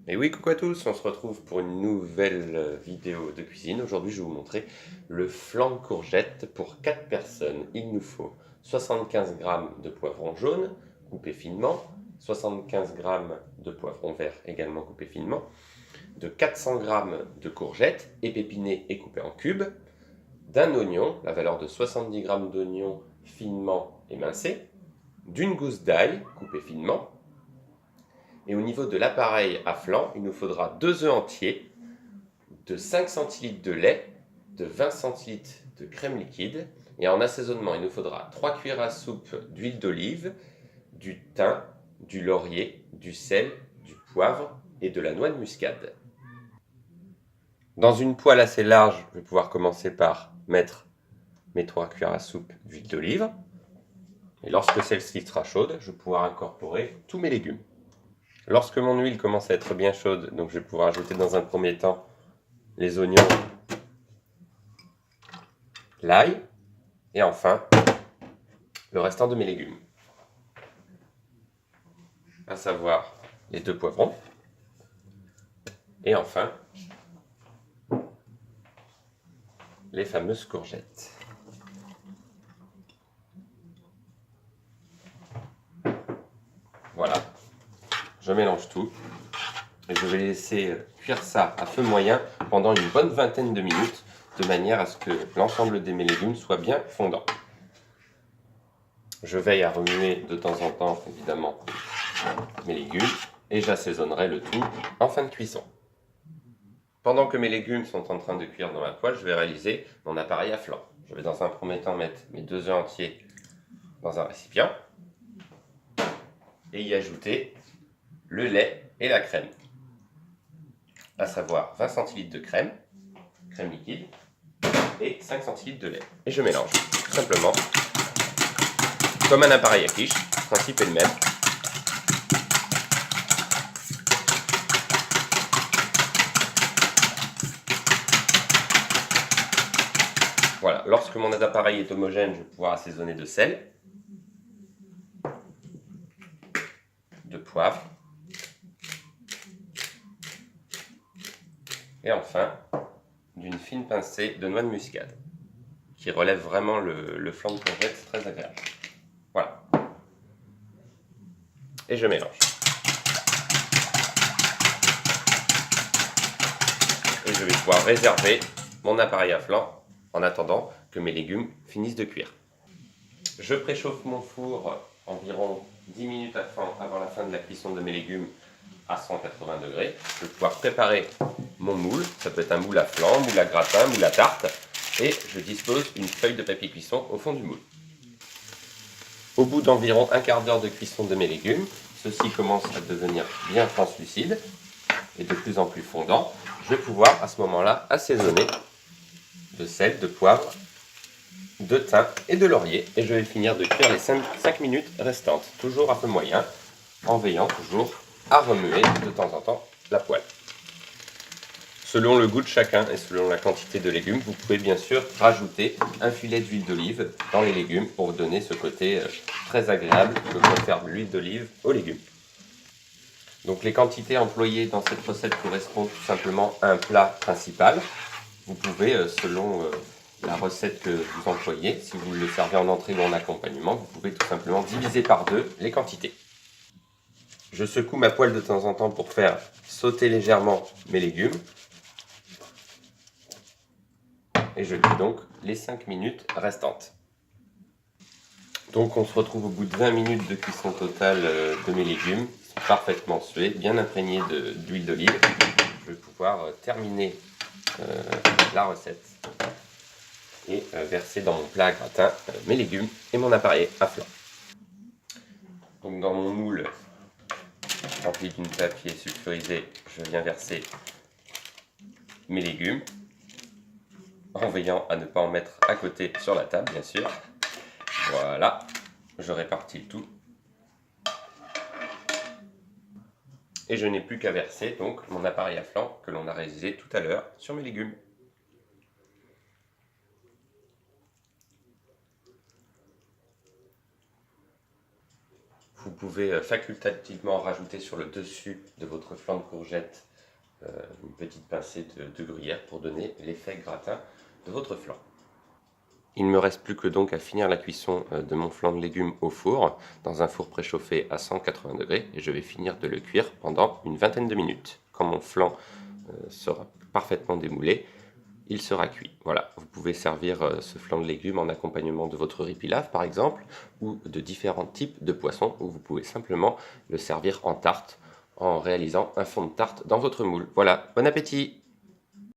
Et oui, coucou à tous, on se retrouve pour une nouvelle vidéo de cuisine. Aujourd'hui, je vais vous montrer le flan de courgette pour 4 personnes. Il nous faut 75 g de poivrons jaunes coupés finement, 75 g de poivrons verts également coupés finement, de 400 g de courgettes épinées et coupées en cubes, d'un oignon, la valeur de 70 g d'oignon finement émincé, d'une gousse d'ail coupée finement. Et au niveau de l'appareil à flan, il nous faudra 2 œufs entiers, de 5 centilitres de lait, de 20 centilitres de crème liquide. Et en assaisonnement, il nous faudra 3 cuillères à soupe d'huile d'olive, du thym, du laurier, du sel, du poivre et de la noix de muscade. Dans une poêle assez large, je vais pouvoir commencer par mettre mes 3 cuillères à soupe d'huile d'olive. Et lorsque celle-ci sera chaude, je vais pouvoir incorporer tous mes légumes. Lorsque mon huile commence à être bien chaude, donc je vais pouvoir ajouter dans un premier temps les oignons, l'ail et enfin le restant de mes légumes, à savoir les 2 poivrons et enfin les fameuses courgettes. Voilà, je mélange tout et je vais laisser cuire ça à feu moyen pendant une bonne vingtaine de minutes de manière à ce que l'ensemble de mes légumes soit bien fondant. Je veille à remuer de temps en temps évidemment mes légumes et j'assaisonnerai le tout en fin de cuisson. Pendant que mes légumes sont en train de cuire dans la poêle, je vais réaliser mon appareil à flan. Je vais dans un premier temps mettre mes 2 œufs entiers dans un récipient et y ajouter le lait et la crème, à savoir 20 centilitres de crème liquide et 5 centilitres de lait. Et je mélange tout simplement comme un appareil à quiche, le principe est le même. Voilà, lorsque mon appareil est homogène, je vais pouvoir assaisonner de sel, de poivre et enfin d'une fine pincée de noix de muscade qui relève vraiment le flan de courgette, c'est très agréable. Voilà. Et je mélange. Et je vais pouvoir réserver mon appareil à flan en attendant que mes légumes finissent de cuire. Je préchauffe mon four environ 10 minutes avant la fin de la cuisson de mes légumes à 180 degrés. Je vais pouvoir préparer mon moule. Ça peut être un moule à flan, moule à gratin, moule à tarte. Et je dispose d'une feuille de papier cuisson au fond du moule. Au bout d'environ un quart d'heure de cuisson de mes légumes, ceux-ci commencent à devenir bien translucides et de plus en plus fondants. Je vais pouvoir à ce moment-là assaisonner de sel, de poivre, de thym et de laurier. Et je vais finir de cuire les 5 minutes restantes, toujours à feu moyen, en veillant toujours à remuer de temps en temps la poêle. Selon le goût de chacun et selon la quantité de légumes, vous pouvez bien sûr rajouter un filet d'huile d'olive dans les légumes pour donner ce côté très agréable que confère l'huile d'olive aux légumes. Donc les quantités employées dans cette recette correspondent tout simplement à un plat principal. Vous pouvez, selon la recette que vous employez, si vous le servez en entrée ou en accompagnement, vous pouvez tout simplement diviser par 2 les quantités. Je secoue ma poêle de temps en temps pour faire sauter légèrement mes légumes. Et je cuis donc les 5 minutes restantes. Donc on se retrouve au bout de 20 minutes de cuisson totale de mes légumes. Ils sont parfaitement sués, bien imprégnés d'huile d'olive. Je vais pouvoir terminer la recette et verser dans mon plat à gratin mes légumes et mon appareil à flan. Donc dans mon moule rempli d'une papier sulfurisé, je viens verser mes légumes, en veillant à ne pas en mettre à côté sur la table, bien sûr. Voilà, je répartis le tout. Et je n'ai plus qu'à verser donc mon appareil à flan que l'on a réalisé tout à l'heure sur mes légumes. Vous pouvez facultativement rajouter sur le dessus de votre flan de courgette une petite pincée de gruyère pour donner l'effet gratin de votre flan. Il ne me reste plus que donc à finir la cuisson de mon flan de légumes au four, dans un four préchauffé à 180 degrés, et je vais finir de le cuire pendant une vingtaine de minutes. Quand mon flan sera parfaitement démoulé, il sera cuit. Voilà, vous pouvez servir ce flan de légumes en accompagnement de votre riz pilaf par exemple, ou de différents types de poissons, ou vous pouvez simplement le servir en tarte en réalisant un fond de tarte dans votre moule. Voilà, bon appétit!